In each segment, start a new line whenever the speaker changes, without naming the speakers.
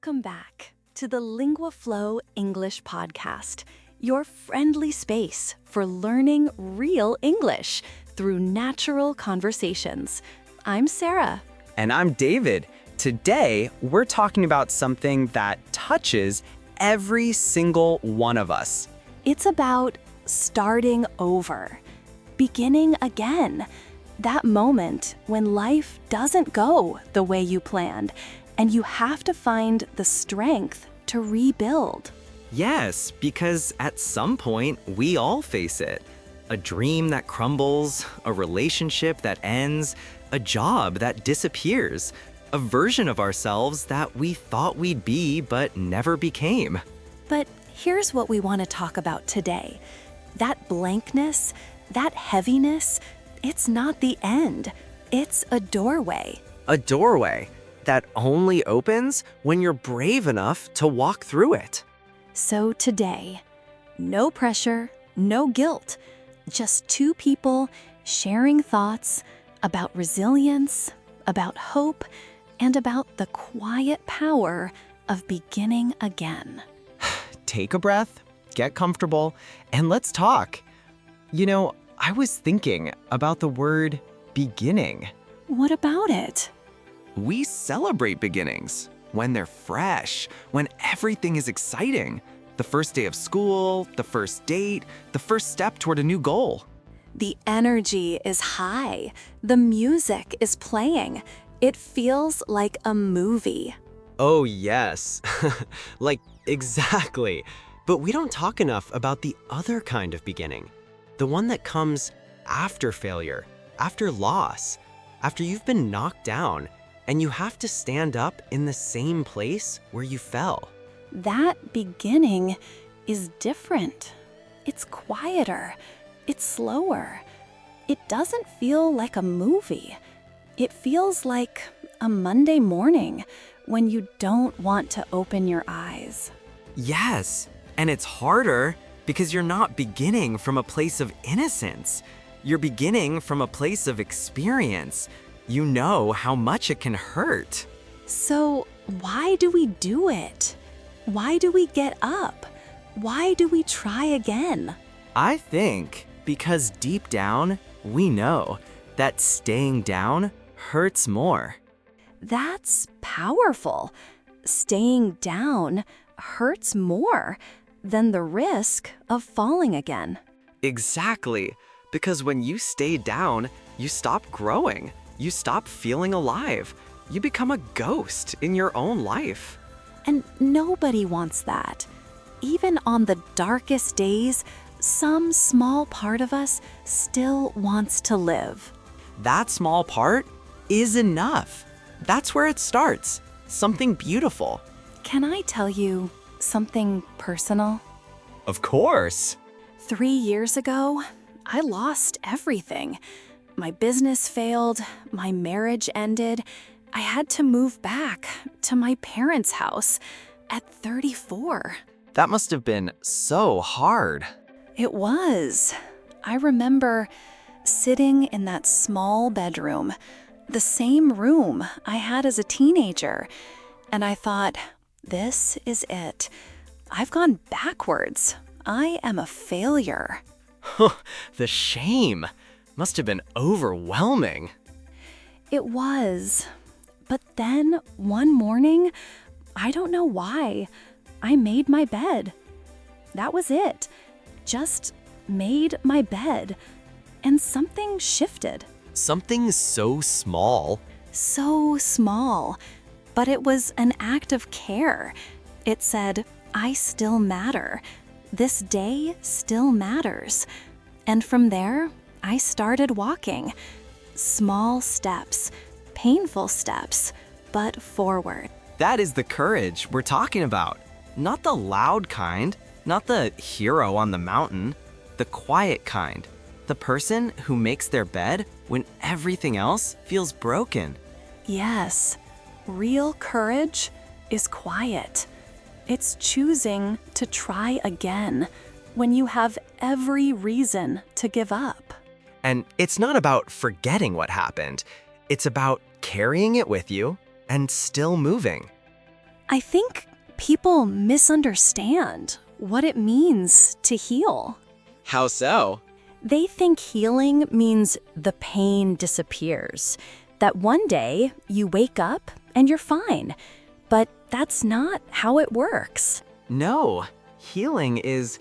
Welcome back to the LinguaFlow English podcast, your friendly space for learning real English through natural conversations. I'm Sarah.
And I'm David. Today, we're talking about something that touches every single one of us.
It's about starting over, beginning again. That moment when life doesn't go the way you planned, and you have to find the strength to rebuild.
Yes, because at some point, we all face it. A dream that crumbles, a relationship that ends, a job that disappears, a version of ourselves that we thought we'd be but never became.
But here's what we want to talk about today. That blankness, that heaviness, it's not the end. It's a doorway.
A doorway that only opens when you're brave enough to walk through it.
So today, no pressure, no guilt, just two people sharing thoughts about resilience, about hope, and about the quiet power of beginning again.
Take a breath, get comfortable, and let's talk. You know, I was thinking about the word beginning.
What about it?
We celebrate beginnings when they're fresh, when everything is exciting. The first day of school, the first date, the first step toward a new goal.
The energy is high. The music is playing. It feels like a movie.
Oh, yes. Like, exactly. But we don't talk enough about the other kind of beginning. The one that comes after failure, after loss, after you've been knocked down, and you have to stand up in the same place where you fell.
That beginning is different. It's quieter. It's slower. It doesn't feel like a movie. It feels like a Monday morning when you don't want to open your eyes.
Yes, and it's harder because you're not beginning from a place of innocence. You're beginning from a place of experience. You know how much it can hurt.
So why do we do it? Why do we get up? Why do we try again?
I think because deep down, we know that staying down hurts more.
That's powerful. Staying down hurts more than the risk of falling again.
Exactly, because when you stay down, you stop growing. You stop feeling alive. You become a ghost in your own life.
And nobody wants that. Even on the darkest days, some small part of us still wants to live.
That small part is enough. That's where it starts. Something beautiful.
Can I tell you something personal?
Of course.
3 years ago, I lost everything. My business failed, my marriage ended. I had to move back to my parents' house at 34.
That must have been so hard.
It was. I remember sitting in that small bedroom, the same room I had as a teenager, and I thought, this is it. I've gone backwards. I am a failure.
The shame must have been overwhelming.
It was. But then one morning, I don't know why, I made my bed. That was it. Just made my bed. And something shifted.
Something so small.
So small. But it was an act of care. It said, I still matter. This day still matters. And from there, I started walking. Small steps, painful steps, but forward.
That is the courage we're talking about. Not the loud kind, not the hero on the mountain, the quiet kind. The person who makes their bed when everything else feels broken.
Yes, real courage is quiet. It's choosing to try again when you have every reason to give up.
And it's not about forgetting what happened. It's about carrying it with you and still moving.
I think people misunderstand what it means to heal.
How so?
They think healing means the pain disappears, that one day you wake up and you're fine. But that's not how it works.
No, healing is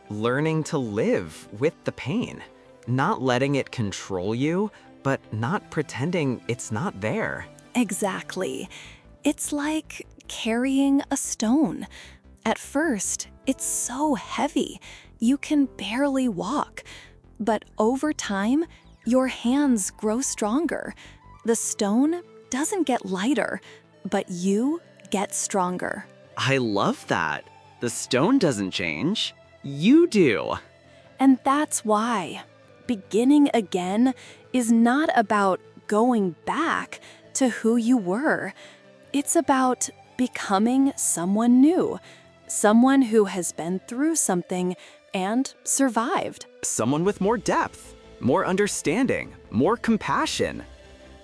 learning to live with the pain, not letting it control you, but not pretending it's not there.
Exactly. It's like carrying a stone. At first, it's so heavy, you can barely walk. But over time, your hands grow stronger. The stone doesn't get lighter, but you get stronger.
I love that. The stone doesn't change. You do.
And that's why beginning again is not about going back to who you were. It's about becoming someone new, someone who has been through something and survived.
Someone with more depth, more understanding, more compassion.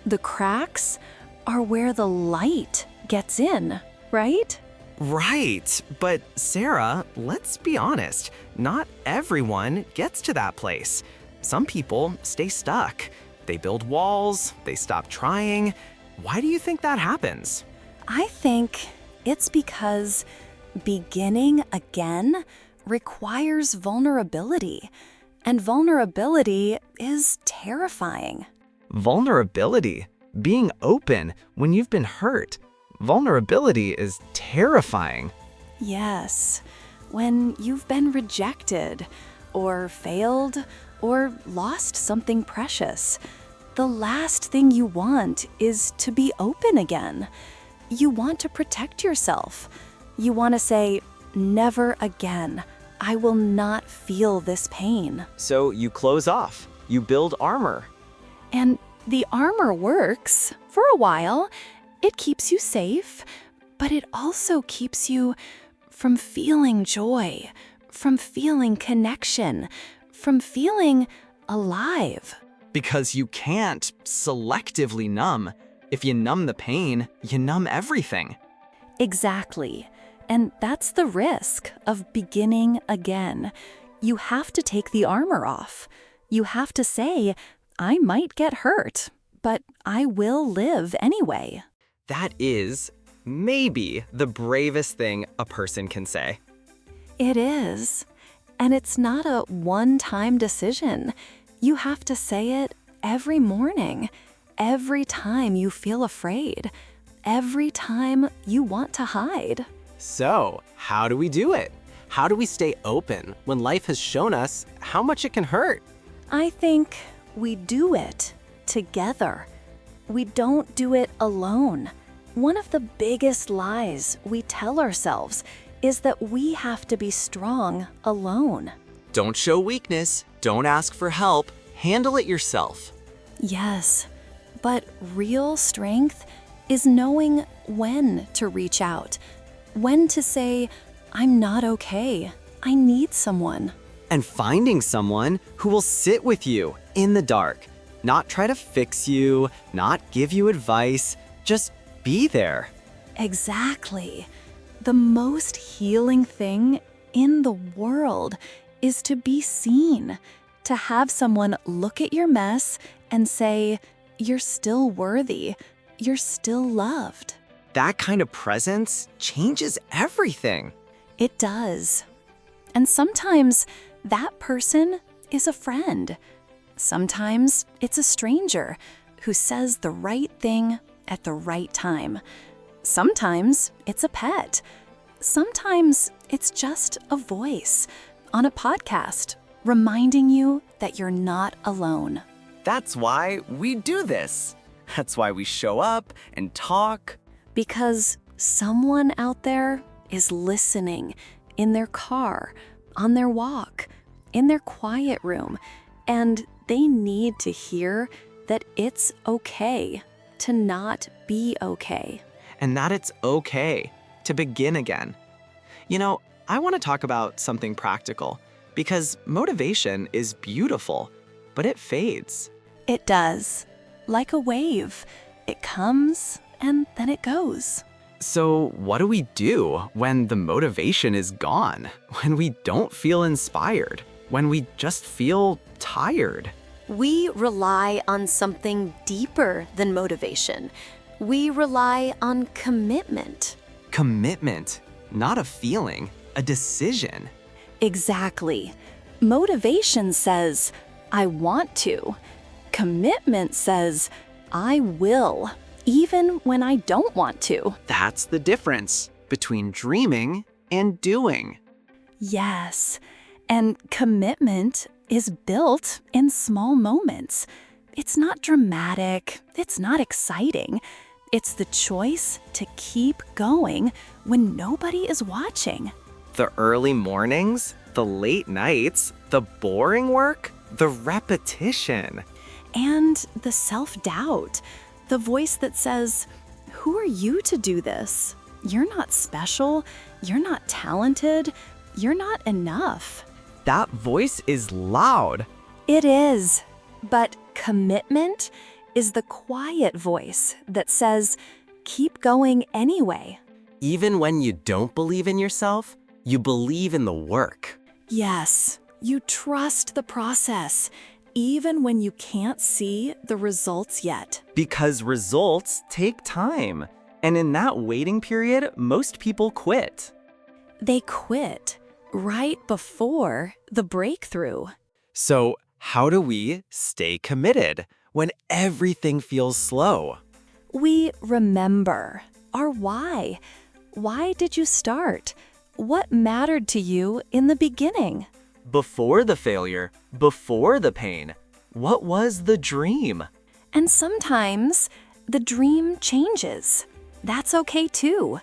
The cracks are where the light gets in, right?
Right, but Sarah, let's be honest, not everyone gets to that place. Some people stay stuck. They build walls, they stop trying. Why do you think that happens?
I think it's because beginning again requires vulnerability, and vulnerability is terrifying.
Vulnerability, being open when you've been hurt. Vulnerability is terrifying.
Yes, when you've been rejected, or failed, or lost something precious, the last thing you want is to be open again. You want to protect yourself. You want to say, never again. I will not feel this pain.
So you close off. You build armor.
And the armor works for a while. It keeps you safe, but it also keeps you from feeling joy, from feeling connection, from feeling alive.
Because you can't selectively numb. If you numb the pain, you numb everything.
Exactly. And that's the risk of beginning again. You have to take the armor off. You have to say, I might get hurt, but I will live anyway.
That is maybe the bravest thing a person can say.
It is. And it's not a one-time decision. You have to say it every morning, every time you feel afraid, every time you want to hide.
So, how do we do it? How do we stay open when life has shown us how much it can hurt?
I think we do it together. We don't do it alone. One of the biggest lies we tell ourselves is that we have to be strong alone.
Don't show weakness. Don't ask for help. Handle it yourself.
Yes, but real strength is knowing when to reach out, when to say, I'm not okay, I need someone.
And finding someone who will sit with you in the dark, not try to fix you, not give you advice, just be there.
Exactly. The most healing thing in the world is to be seen, to have someone look at your mess and say, you're still worthy, you're still loved.
That kind of presence changes everything.
It does. And sometimes that person is a friend. Sometimes it's a stranger who says the right thing at the right time. Sometimes it's a pet. Sometimes it's just a voice on a podcast reminding you that you're not alone.
That's why we do this. That's why we show up and talk.
Because someone out there is listening in their car, on their walk, in their quiet room, and they need to hear that it's okay to not be okay.
And that it's okay to begin again. You know, I want to talk about something practical because motivation is beautiful, but it fades.
It does. Like a wave. It comes and then it goes.
So, what do we do when the motivation is gone? When we don't feel inspired? When we just feel tired?
We rely on something deeper than motivation. We rely on commitment.
Commitment, not a feeling, a decision.
Exactly. Motivation says, I want to. Commitment says, I will, even when I don't want to.
That's the difference between dreaming and doing.
Yes, and commitment is built in small moments. It's not dramatic, it's not exciting. It's the choice to keep going when nobody is watching.
The early mornings, the late nights, the boring work, the repetition.
And the self-doubt, the voice that says, who are you to do this? You're not special, you're not talented, you're not enough.
That voice is loud.
It is, but commitment is the quiet voice that says, keep going anyway.
Even when you don't believe in yourself, you believe in the work.
Yes, you trust the process, even when you can't see the results yet.
Because results take time. And in that waiting period, most people quit.
They quit right before the breakthrough.
So, how do we stay committed when everything feels slow?
We remember our why. Why did you start? What mattered to you in the beginning?
Before the failure, before the pain, what was the dream?
And sometimes the dream changes. That's okay too.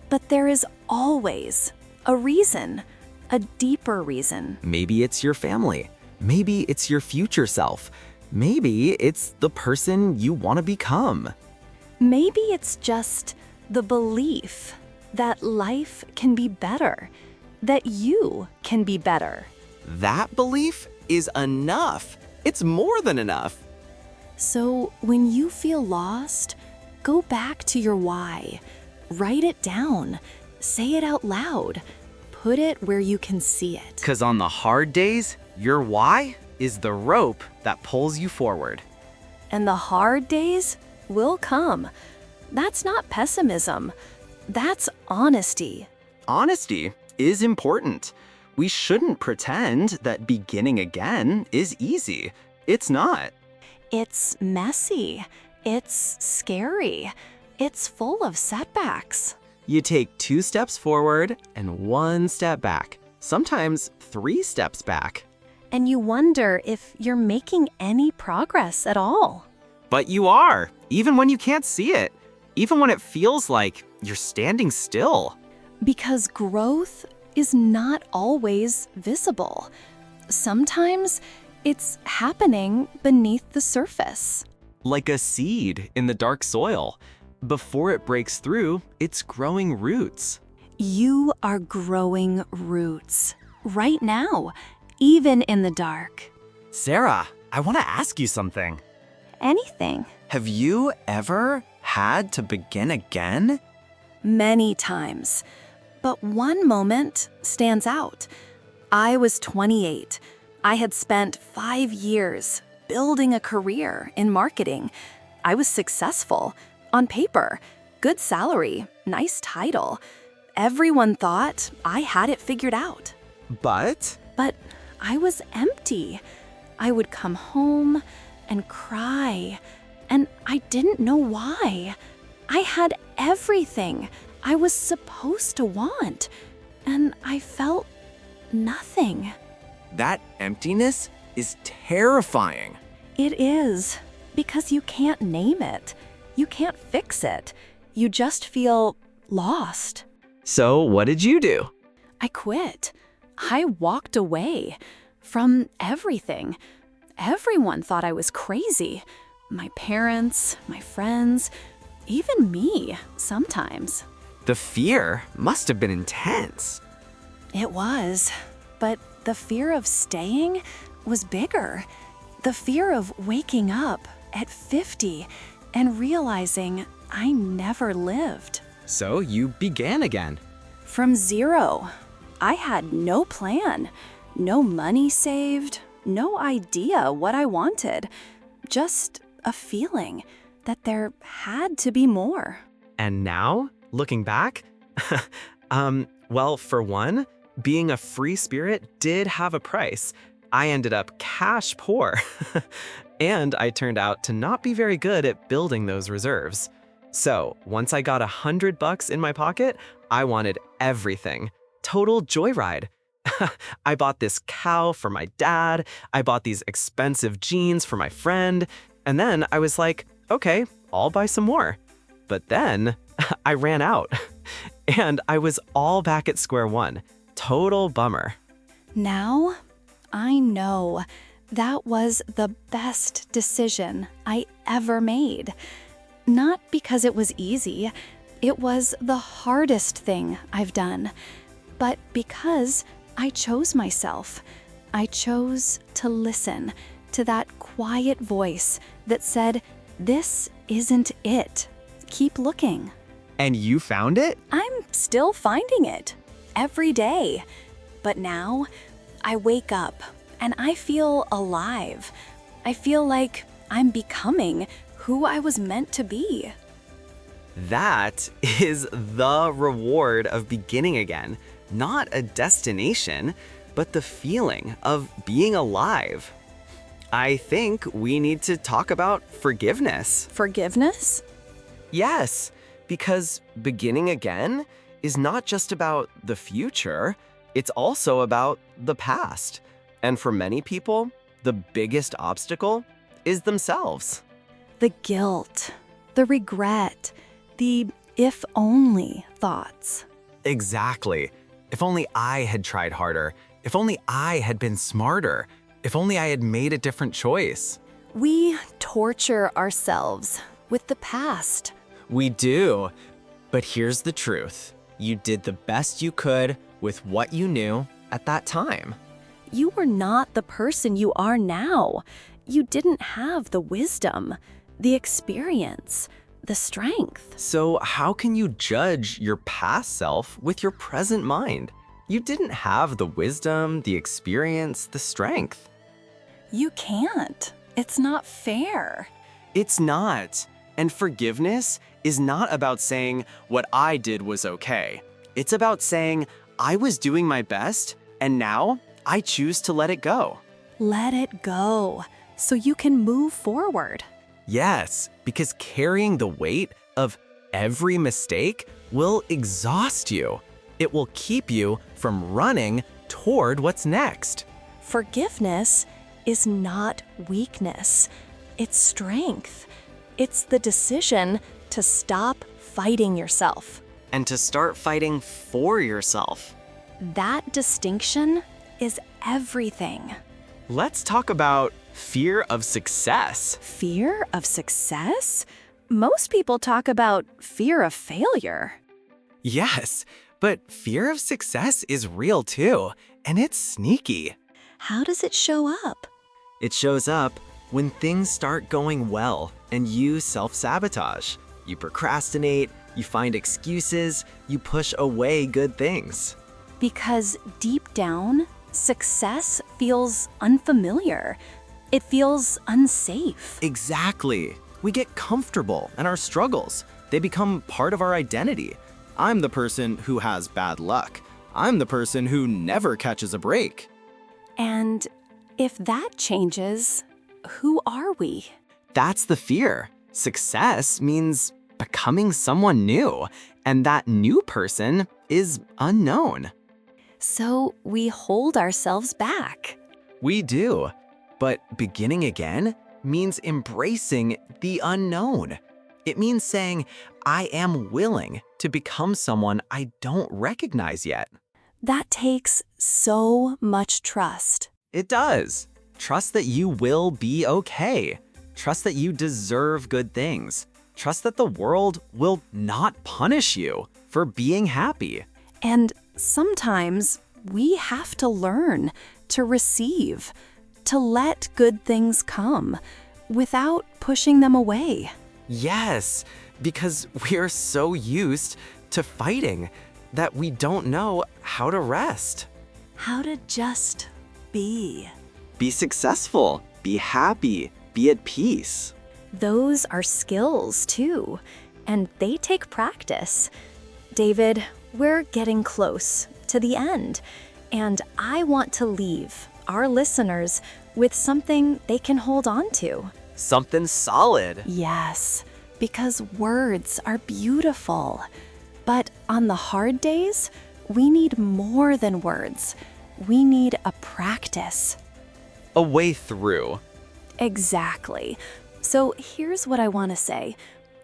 But there is always a reason, a deeper reason.
Maybe it's your family. Maybe it's your future self. Maybe it's the person you want to become.
Maybe it's just the belief that life can be better, that you can be better.
That belief is enough. It's more than enough.
So when you feel lost, go back to your why. Write it down. Say it out loud. Put it where you can see it.
Because on the hard days, your why is the rope that pulls you forward.
And the hard days will come. That's not pessimism. That's honesty.
Honesty is important. We shouldn't pretend that beginning again is easy. It's not.
It's messy. It's scary. It's full of setbacks.
You take 2 steps forward and 1 step back, sometimes 3 steps back.
And you wonder if you're making any progress at all.
But you are, even when you can't see it. Even when it feels like you're standing still.
Because growth is not always visible. Sometimes it's happening beneath the surface.
Like a seed in the dark soil. Before it breaks through, it's growing roots.
You are growing roots right now, even in the dark.
Sarah, I want to ask you something.
Anything.
Have you ever had to begin again?
Many times. But one moment stands out. I was 28. I had spent 5 years building a career in marketing. I was successful. On paper, good salary, nice title. Everyone thought I had it figured out.
But
But I was empty. I would come home and cry, and I didn't know why. I had everything I was supposed to want, and I felt nothing.
that emptiness is terrifying.
It is, because you can't name it. You can't fix it. You just feel lost.
So, what did you do?
I quit. I walked away from everything. Everyone thought I was crazy. My parents, my friends, even me sometimes.
The fear must have been intense.
It was, but the fear of staying was bigger. The fear of waking up at 50 and realizing I never lived.
So you began again.
From zero. I had no plan, no money saved, no idea what I wanted. Just a feeling that there had to be more.
And now, looking back, well, for one, being a free spirit did have a price. I ended up cash poor. And I turned out to not be very good at building those reserves. So once I got $100 in my pocket, I wanted everything. Total joyride. I bought this cow for my dad. I bought these expensive jeans for my friend. And then I was like, okay, I'll buy some more. But then I ran out. And I was all back at square one. Total bummer.
Now, I know that was the best decision I ever made. Not because it was easy, it was the hardest thing I've done, but because I chose myself. I chose to listen to that quiet voice that said, "This isn't it. Keep looking."
And you found it?
I'm still finding it every day. But now I wake up and I feel alive. I feel like I'm becoming who I was meant to be.
That is the reward of beginning again. Not a destination, but the feeling of being alive. I think we need to talk about forgiveness.
Forgiveness?
Yes, because beginning again is not just about the future, it's also about the past. And for many people, the biggest obstacle is themselves.
The guilt, the regret, the if only thoughts.
Exactly. If only I had tried harder. If only I had been smarter. If only I had made a different choice.
We torture ourselves with the past.
We do. But here's the truth. You did the best you could with what you knew at that time.
You were not the person you are now. You didn't have the wisdom, the experience, the strength.
So how can you judge your past self with your present mind? You didn't have the wisdom, the experience, the strength.
You can't. It's not fair.
It's not. And forgiveness is not about saying what I did was okay. It's about saying I was doing my best and now I choose to let it go.
Let it go so you can move forward.
Yes, because carrying the weight of every mistake will exhaust you. It will keep you from running toward what's next.
Forgiveness is not weakness. It's strength. It's the decision to stop fighting yourself.
And to start fighting for yourself.
That distinction is everything.
Let's talk about fear of success.
Fear of success? Most people talk about fear of failure.
Yes, but fear of success is real too, and it's sneaky.
How does it show up?
It shows up when things start going well and you self-sabotage. You procrastinate, you find excuses, you push away good things.
Because deep down, success feels unfamiliar. It feels unsafe.
Exactly. We get comfortable in our struggles. They become part of our identity. I'm the person who has bad luck. I'm the person who never catches a break.
And if that changes, who are we?
That's the fear. Success means becoming someone new, and that new person is unknown.
So we hold ourselves back.
We do. But beginning again means embracing the unknown. It means saying, I am willing to become someone I don't recognize yet.
That takes so much trust.
It does. Trust that you will be okay. Trust that you deserve good things. Trust that the world will not punish you for being happy.
And sometimes we have to learn to receive, to let good things come without pushing them away.
Yes, because we are so used
to fighting, that we don't know how to rest.
How to just be.
Be successful, be happy, be at peace.
Those are skills too, and they take practice. David, we're getting close to the end, and I want to leave our listeners with something they can hold on to.
Something solid.
Yes, because words are beautiful. But on the hard days, we need more than words. We need a practice.
A way through.
Exactly. So here's what I want to say.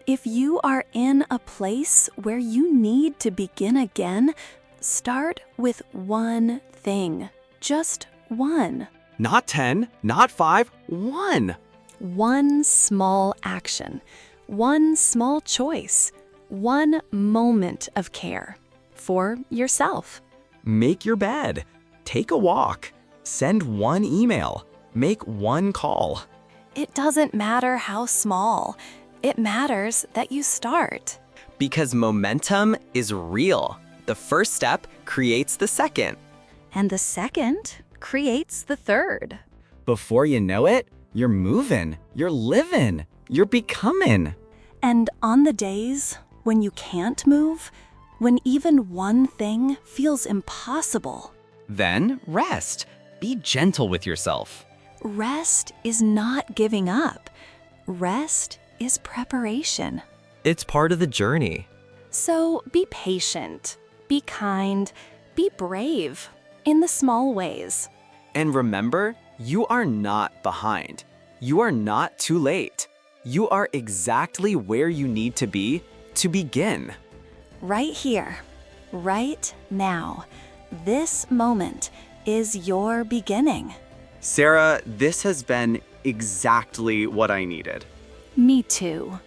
If you are in a place where you need to begin again, start with one thing. Just one.
Not 10, not 5, 1.
One small action. One small choice. One moment of care for yourself.
Make your bed. Take a walk. Send one email. Make one call.
It doesn't matter how small. It matters that you start.
Because momentum is real. The first step creates the second.
And the second creates the third.
Before you know it, you're moving, you're living, you're becoming.
And on the days when you can't move, when even one thing feels impossible,
Then rest. Be gentle with yourself.
rest is not giving up. Rest is preparation.
It's part of the journey.
So be patient, be kind, be brave in the small ways.
And remember, you are not behind. You are not too late. You are exactly where you need to be to begin.
Right here, right now, this moment is your beginning.
Sarah, this has been exactly what I needed.
Me too.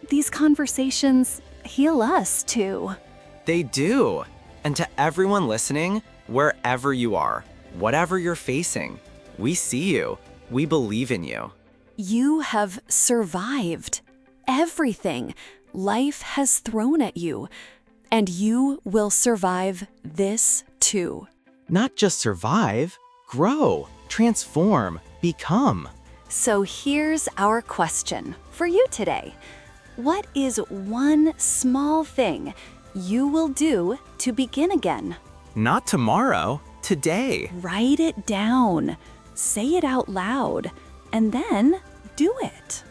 These conversations heal us too.
They do. And to everyone listening, wherever you are, whatever you're facing, we see you. We believe in you.
You have survived everything life has thrown at you, and you will survive this too.
Not just survive, grow, transform, become.
So here's our question for you today. What is one small thing you will do to begin again?
Not tomorrow, today.
Write it down, say it out loud, and then do it.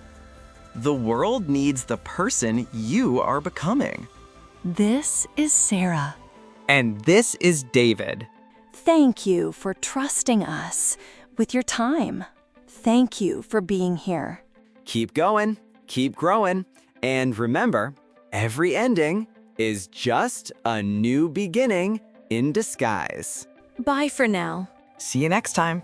The world needs the person you are becoming.
This is Sarah.
And this is David.
Thank you for trusting us with your time. Thank you for being here.
Keep going, keep growing, and remember, every ending is just a new beginning in disguise.
Bye for now.
See you next time.